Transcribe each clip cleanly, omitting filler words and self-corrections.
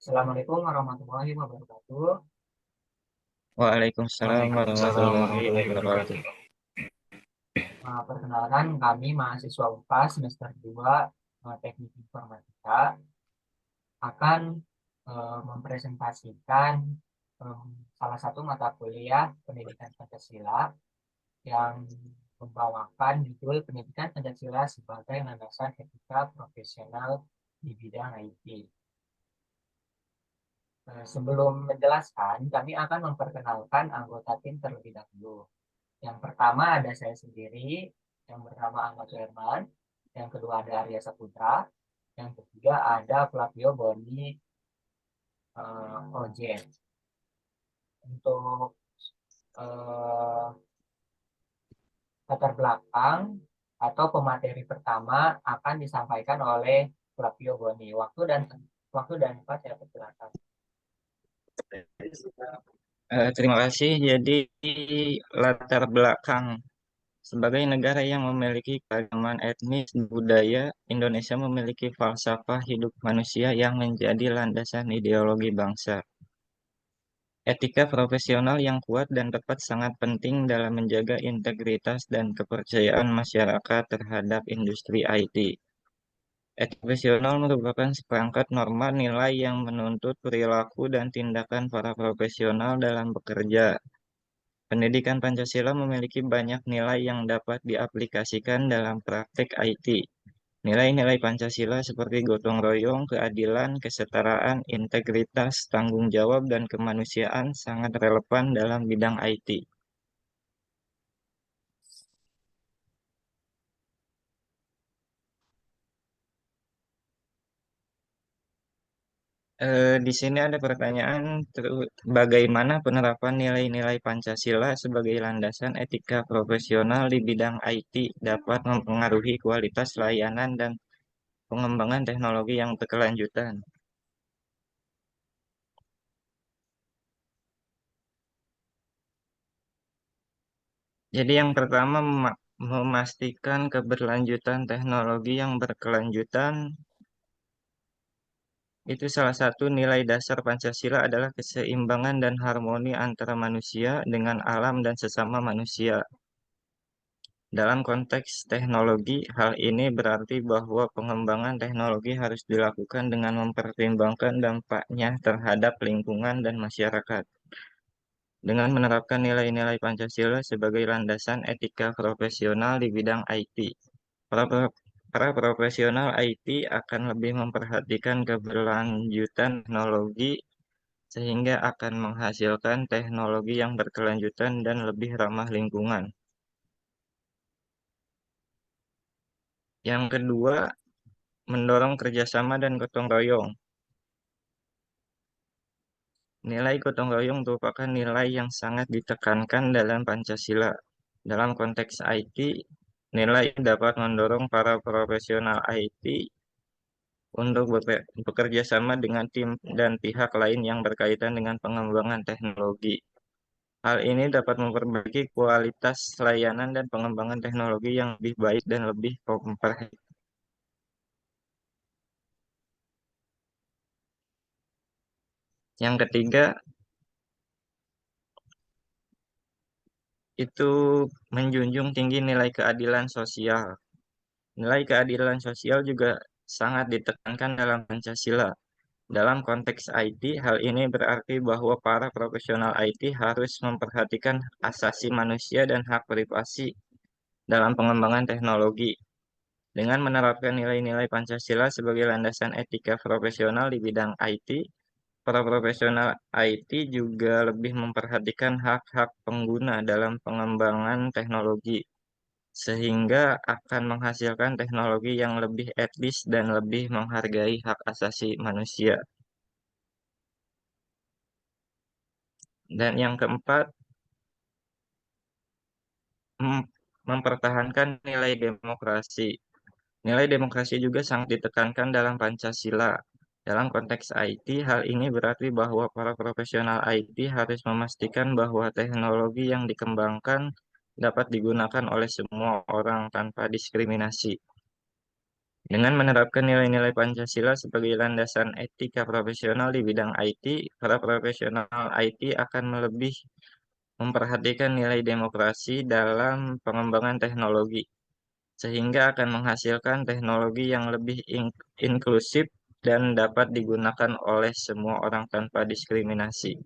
Assalamualaikum warahmatullahi wabarakatuh. Waalaikumsalam Waalaikumsalam warahmatullahi warahmatullahi wabarakatuh. wabarakatuh. Perkenalkan kami mahasiswa UPAS semester 2 Teknik Informatika akan mempresentasikan em, salah satu mata kuliah Pendidikan Pancasila yang membawakan judul Pendidikan Pancasila sebagai landasan etika profesional di bidang IT. Sebelum menjelaskan, kami akan memperkenalkan anggota tim terlebih dahulu. Yang pertama ada saya sendiri, yang bernama Ahmad Suherman. Yang kedua ada Arya Saputra. Yang ketiga ada Flavio Boni Ojen. Untuk eh, latar belakang atau pemateri pertama akan disampaikan oleh Flavio Boni. Waktu dan tempat saya persilakan. Terima kasih. Jadi latar belakang sebagai negara yang memiliki keragaman etnis dan budaya, Indonesia memiliki falsafah hidup manusia yang menjadi landasan ideologi bangsa. Etika profesional yang kuat dan tepat sangat penting dalam menjaga integritas dan kepercayaan masyarakat terhadap industri IT. Etika profesional merupakan seperangkat norma nilai yang menuntut perilaku dan tindakan para profesional dalam bekerja. Pendidikan Pancasila memiliki banyak nilai yang dapat diaplikasikan dalam praktik IT. Nilai-nilai Pancasila seperti gotong royong, keadilan, kesetaraan, integritas, tanggung jawab, dan kemanusiaan sangat relevan dalam bidang IT. Di sini ada pertanyaan, bagaimana penerapan nilai-nilai Pancasila sebagai landasan etika profesional di bidang IT dapat mempengaruhi kualitas layanan dan pengembangan teknologi yang berkelanjutan. Jadi yang pertama memastikan keberlanjutan teknologi yang berkelanjutan itu salah satu nilai dasar Pancasila adalah keseimbangan dan harmoni antara manusia dengan alam dan sesama manusia. Dalam konteks teknologi, hal ini berarti bahwa pengembangan teknologi harus dilakukan dengan mempertimbangkan dampaknya terhadap lingkungan dan masyarakat. Dengan menerapkan nilai-nilai Pancasila sebagai landasan etika profesional di bidang IT, para, pro- para profesional IT akan lebih memperhatikan keberlanjutan teknologi sehingga akan menghasilkan teknologi yang berkelanjutan dan lebih ramah lingkungan. Yang kedua, mendorong kerjasama dan gotong royong. Nilai gotong royong merupakan nilai yang sangat ditekankan dalam Pancasila. Dalam konteks IT, nilai dapat mendorong para profesional IT untuk bekerja sama dengan tim dan pihak lain yang berkaitan dengan pengembangan teknologi. Hal ini dapat memperbaiki kualitas layanan dan pengembangan teknologi yang lebih baik dan lebih komprehensif. Yang ketiga, itu menjunjung tinggi nilai keadilan sosial. Nilai keadilan sosial juga sangat ditekankan dalam Pancasila. Dalam konteks IT, hal ini berarti bahwa para profesional IT harus memperhatikan asasi manusia dan hak privasi dalam pengembangan teknologi. Dengan menerapkan nilai-nilai Pancasila sebagai landasan etika profesional di bidang IT, para profesional IT juga lebih memperhatikan hak-hak pengguna dalam pengembangan teknologi, sehingga akan menghasilkan teknologi yang lebih etis dan lebih menghargai hak asasi manusia. Dan yang keempat, mem- mempertahankan nilai demokrasi. Nilai demokrasi juga sangat ditekankan dalam Pancasila. Dalam konteks IT, hal ini berarti bahwa para profesional IT harus memastikan bahwa teknologi yang dikembangkan dapat digunakan oleh semua orang tanpa diskriminasi. Dengan menerapkan nilai-nilai Pancasila sebagai landasan etika profesional di bidang IT, para profesional IT akan lebih memperhatikan nilai demokrasi dalam pengembangan teknologi, sehingga akan menghasilkan teknologi yang lebih inklusif dan dapat digunakan oleh semua orang tanpa diskriminasi.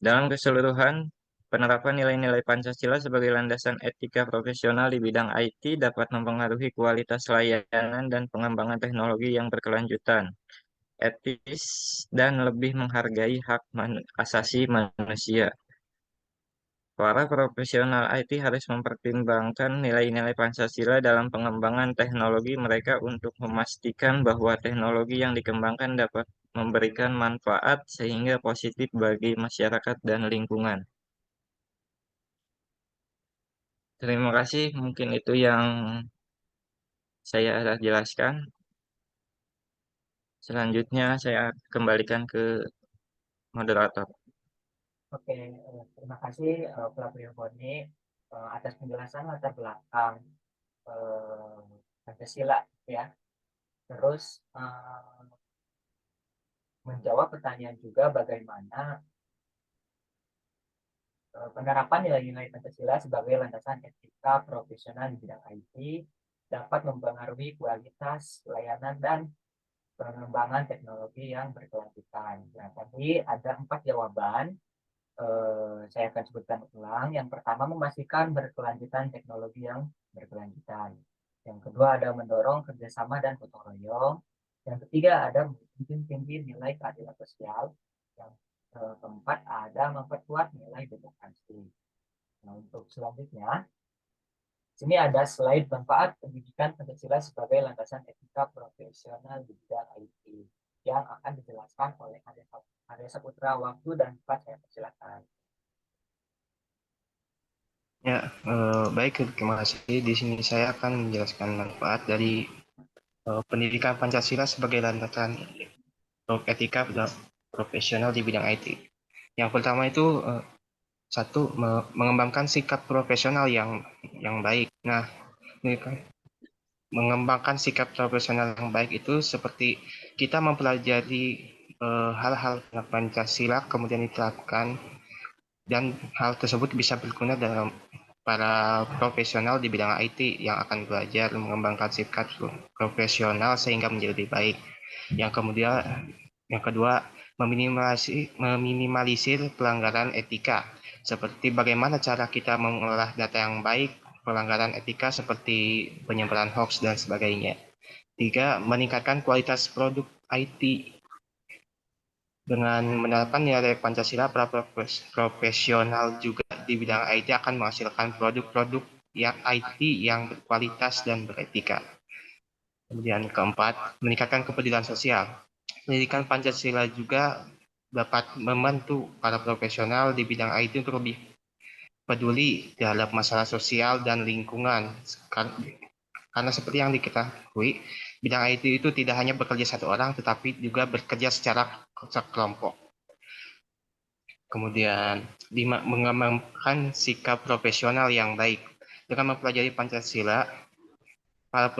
Dalam keseluruhan, penerapan nilai-nilai Pancasila sebagai landasan etika profesional di bidang IT dapat mempengaruhi kualitas layanan dan pengembangan teknologi yang berkelanjutan, etis, dan lebih menghargai hak asasi manusia. Para profesional IT harus mempertimbangkan nilai-nilai Pancasila dalam pengembangan teknologi mereka untuk memastikan bahwa teknologi yang dikembangkan dapat memberikan manfaat sehingga positif bagi masyarakat dan lingkungan. Terima kasih, mungkin itu yang saya jelaskan. Selanjutnya saya kembalikan ke moderator. Oke, terima kasih Flavio Boni atas penjelasan latar belakang eh, Pancasila ya. Terus menjawab pertanyaan juga bagaimana penerapan nilai-nilai Pancasila sebagai landasan etika profesional di bidang IT dapat mempengaruhi kualitas layanan dan pengembangan teknologi yang berkelanjutan. Nah, tadi ada 4 jawaban. Saya akan sebutkan ulang. Yang pertama, memastikan berkelanjutan teknologi yang berkelanjutan. Yang kedua, ada mendorong kerjasama dan gotong royong. Yang ketiga, ada menjunjung tinggi nilai keadilan sosial. Yang keempat, ada memperkuat nilai demokrasi. Nah, untuk selanjutnya, sini ada slide manfaat pendidikan Pancasila sebagai landasan etika profesional di bidang IT yang akan dijelaskan oleh Arya Saputra. Waktu dan tempat saya persilakan. Ya, baik, terima kasih. Di sini saya akan menjelaskan manfaat dari pendidikan Pancasila sebagai landasan etika dan profesional di bidang IT. Yang pertama itu satu, mengembangkan sikap profesional yang baik. Nah, mengembangkan sikap profesional yang baik itu seperti kita mempelajari hal-hal tentang Pancasila kemudian diterapkan, dan hal tersebut bisa berguna dalam para profesional di bidang IT yang akan belajar mengembangkan sikap profesional sehingga menjadi lebih baik. Yang kedua, meminimalisir pelanggaran etika, seperti bagaimana cara kita mengolah data yang baik, pelanggaran etika seperti penyebaran hoax dan sebagainya. Tiga, meningkatkan kualitas produk IT. Dengan menerapkan nilai Pancasila, para profesional juga di bidang IT akan menghasilkan produk-produk yang IT yang berkualitas dan beretika. Kemudian keempat, meningkatkan kepedulian sosial. Pendidikan Pancasila juga dapat membantu para profesional di bidang IT untuk lebih peduli terhadap masalah sosial dan lingkungan. Karena seperti yang diketahui, bidang IT itu tidak hanya bekerja satu orang, tetapi juga bekerja secara kelompok. Kemudian, mengembangkan sikap profesional yang baik. Dengan mempelajari Pancasila, para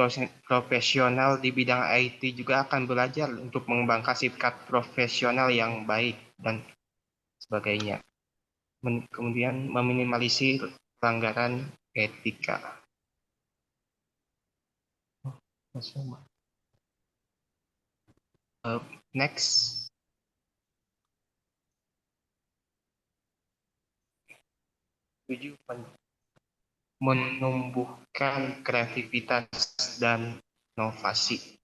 profesional di bidang IT juga akan belajar untuk mengembangkan sikap profesional yang baik dan sebagainya. Kemudian, meminimalisir pelanggaran etika. Next. Tujuh, menumbuhkan kreativitas dan inovasi.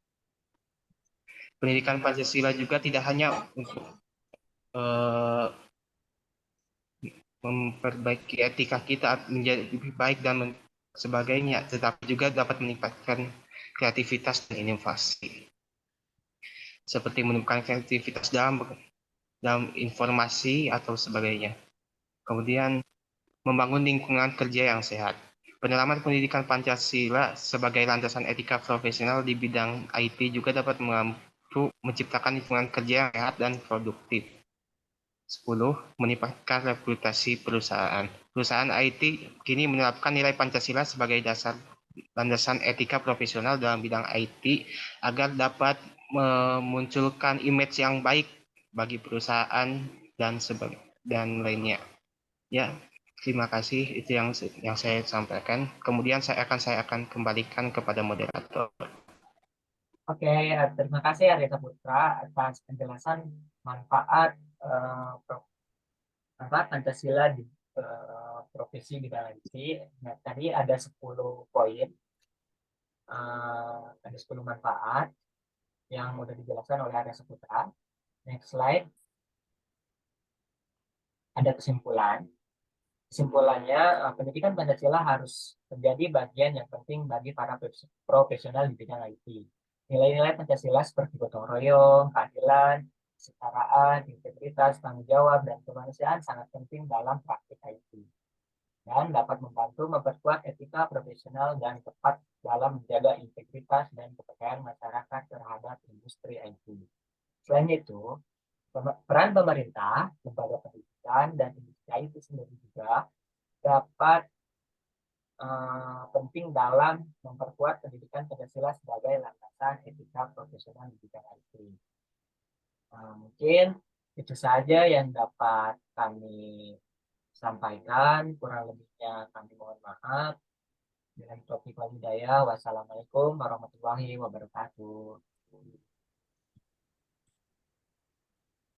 Pendidikan Pancasila juga tidak hanya untuk memperbaiki etika kita menjadi lebih baik dan sebagainya, tetapi juga dapat meningkatkan kreativitas dan inovasi. Seperti menumbuhkan kreativitas dalam informasi atau sebagainya. Kemudian membangun lingkungan kerja yang sehat. Penerapan pendidikan Pancasila sebagai landasan etika profesional di bidang IT juga dapat membantu menciptakan lingkungan kerja yang sehat dan produktif. 10. Meningkatkan reputasi perusahaan. Perusahaan IT kini menerapkan nilai Pancasila sebagai dasar landasan etika profesional dalam bidang IT agar dapat memunculkan image yang baik bagi perusahaan dan lainnya. Ya, terima kasih itu yang saya sampaikan. Kemudian saya akan kembalikan kepada moderator. Oke, terima kasih Arya Saputra atas penjelasan manfaat Pancasila di profesi bidang IT. Nah, tadi ada 10 poin, ada 10 manfaat yang sudah dijelaskan oleh Arya Saputra. Next slide, ada kesimpulan. Kesimpulannya, pendidikan Pancasila harus menjadi bagian yang penting bagi para profesional di bidang IT. Nilai-nilai Pancasila seperti gotong royong, keadilan, kesetaraan, integritas, tanggung jawab, dan kemanusiaan sangat penting dalam praktik IT. Dan dapat membantu memperkuat etika profesional dan tepat dalam menjaga integritas dan kepercayaan masyarakat terhadap industri IT. Selain itu, peran pemerintah, lembaga pendidikan, dan industri IT sendiri juga dapat penting dalam memperkuat pendidikan Pancasila sebagai landasan etika profesional di bidang IT. Mungkin itu saja yang dapat kami sampaikan, kurang lebihnya kami mohon maaf. Dengan topik walhidayah, wassalamualaikum warahmatullahi wabarakatuh.